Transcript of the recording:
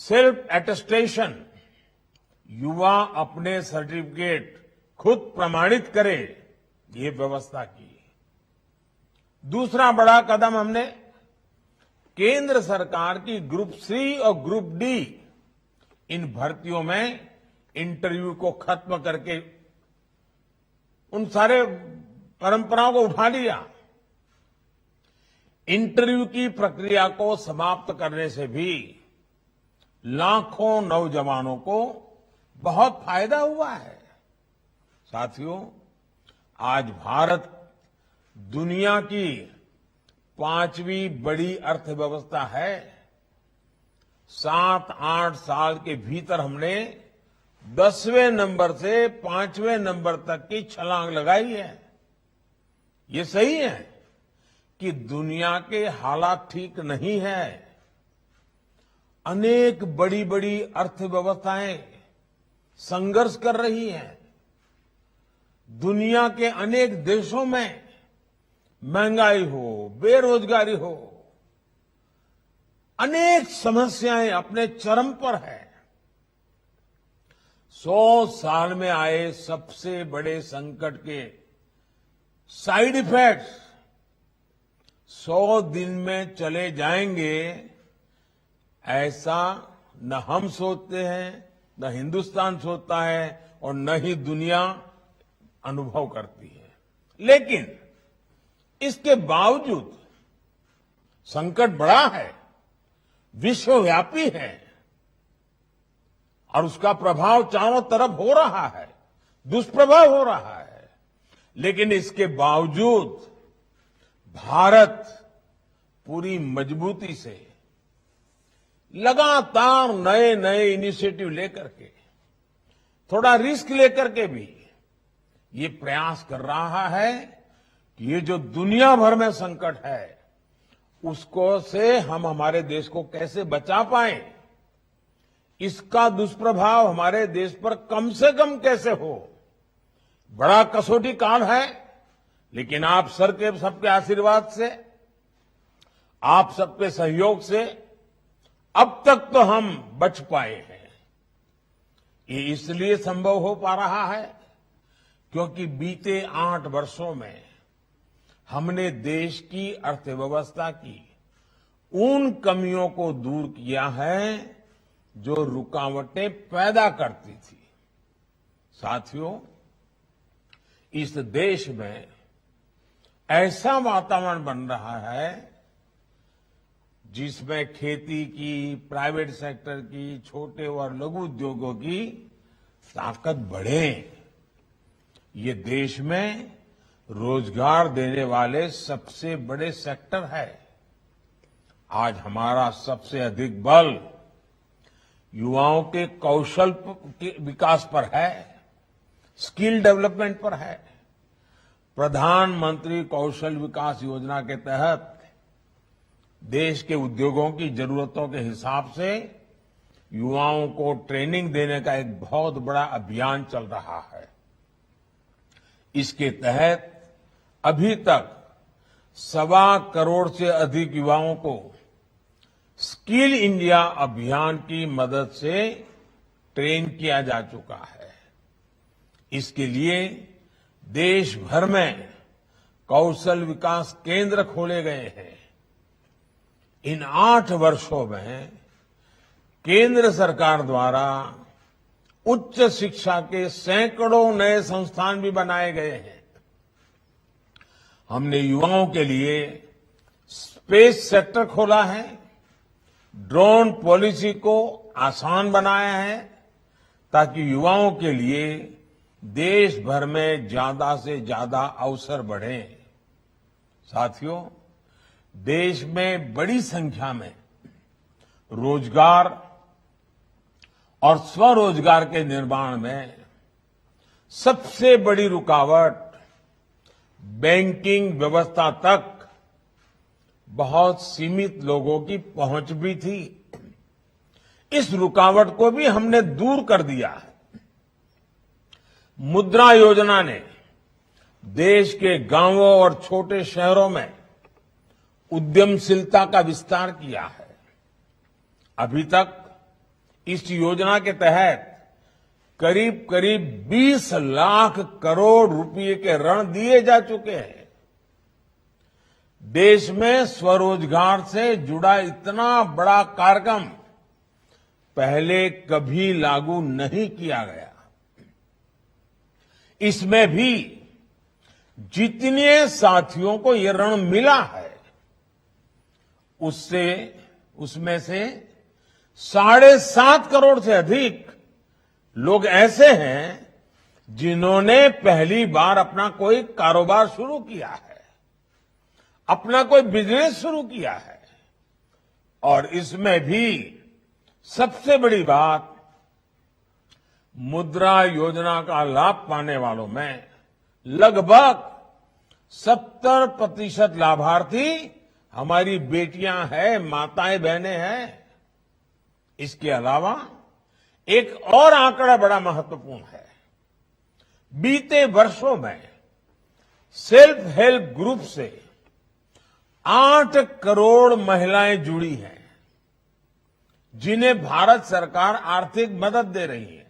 Self attestation, युवा अपने certificate खुद प्रमाणित करे, ये व्यवस्था की। दूसरा बड़ा कदम हमने केंद्र सरकार की ग्रुप सी और ग्रुप डी इन भर्तियों में इंटरव्यू को खत्म करके उन सारे परंपराओं को उठा लिया। इंटरव्यू की प्रक्रिया को समाप्त करने से भी लाखों नौजवानों को बहुत फायदा हुआ है। साथियों, आज भारत दुनिया की 5वीं बड़ी अर्थव्यवस्था है। 7-8 साल के भीतर हमने 10वें नंबर से 5वें नंबर तक की छलांग लगाई है। ये सही है कि दुनिया के हालात ठीक नहीं है। अनेक बड़ी बड़ी अर्थव्यवस्थाएं संघर्ष कर रही हैं। दुनिया के अनेक देशों में महंगाई हो, बेरोजगारी हो, अनेक समस्याएं अपने चरम पर है। 100 साल में आए सबसे बड़े संकट के साइड इफेक्ट्स 100 दिन में चले जाएंगे, ऐसा न हम सोचते हैं, न हिंदुस्तान सोचता है और न ही दुनिया अनुभव करती है। लेकिन इसके बावजूद संकट बड़ा है, विश्वव्यापी है और उसका प्रभाव चारों तरफ हो रहा है, दुष्प्रभाव हो रहा है। लेकिन इसके बावजूद भारत पूरी मजबूती से लगातार नए नए इनिशिएटिव लेकर के, थोड़ा रिस्क लेकर के भी ये प्रयास कर रहा है कि ये जो दुनिया भर में संकट है उसको से हम हमारे देश को कैसे बचा पाएं, इसका दुष्प्रभाव हमारे देश पर कम से कम कैसे हो। बड़ा कसौटी काल है, लेकिन आप सबके आशीर्वाद से, आप सबके सहयोग से अब तक तो हम बच पाए हैं। ये इसलिए संभव हो पा रहा है क्योंकि बीते 8 वर्षों में हमने देश की अर्थव्यवस्था की उन कमियों को दूर किया है जो रुकावटें पैदा करती थी। साथियों, इस देश में ऐसा वातावरण बन रहा है जिसमें खेती की, प्राइवेट सेक्टर की, छोटे और लघु उद्योगों की ताकत बढ़े। ये देश में रोजगार देने वाले सबसे बड़े सेक्टर है। आज हमारा सबसे अधिक बल युवाओं के कौशल के विकास पर है, स्किल डेवलपमेंट पर है। प्रधानमंत्री कौशल विकास योजना के तहत देश के उद्योगों की जरूरतों के हिसाब से युवाओं को ट्रेनिंग देने का एक बहुत बड़ा अभियान चल रहा है। इसके तहत अभी तक 1.25 करोड़ से अधिक युवाओं को स्किल इंडिया अभियान की मदद से ट्रेन किया जा चुका है। इसके लिए देश भर में कौशल विकास केंद्र खोले गए हैं। इन 8 वर्षों में केंद्र सरकार द्वारा उच्च शिक्षा के सैकड़ों नए संस्थान भी बनाए गए हैं। हमने युवाओं के लिए स्पेस सेक्टर खोला है, ड्रोन पॉलिसी को आसान बनाया है ताकि युवाओं के लिए देश भर में ज्यादा से ज्यादा अवसर बढ़े। साथियों, देश में बड़ी संख्या में रोजगार और स्वरोजगार के निर्माण में सबसे बड़ी रुकावट बैंकिंग व्यवस्था तक बहुत सीमित लोगों की पहुंच भी थी। इस रुकावट को भी हमने दूर कर दिया है। मुद्रा योजना ने देश के गांवों और छोटे शहरों में उद्यमशीलता का विस्तार किया है। अभी तक इस योजना के तहत करीब करीब 20 लाख करोड़ रुपए के ऋण दिए जा चुके हैं। देश में स्वरोजगार से जुड़ा इतना बड़ा कार्यक्रम पहले कभी लागू नहीं किया गया। इसमें भी जितने साथियों को ये ऋण मिला है उसमें से 7.5 करोड़ से अधिक लोग ऐसे हैं जिन्होंने पहली बार अपना कोई कारोबार शुरू किया है, अपना कोई बिजनेस शुरू किया है। और इसमें भी सबसे बड़ी बात, मुद्रा योजना का लाभ पाने वालों में लगभग 70% लाभार्थी हमारी बेटियां हैं, माताएं बहनें हैं। इसके अलावा एक और आंकड़ा बड़ा महत्वपूर्ण है। बीते वर्षों में सेल्फ हेल्प ग्रुप से 8 करोड़ महिलाएं जुड़ी हैं, जिन्हें भारत सरकार आर्थिक मदद दे रही है।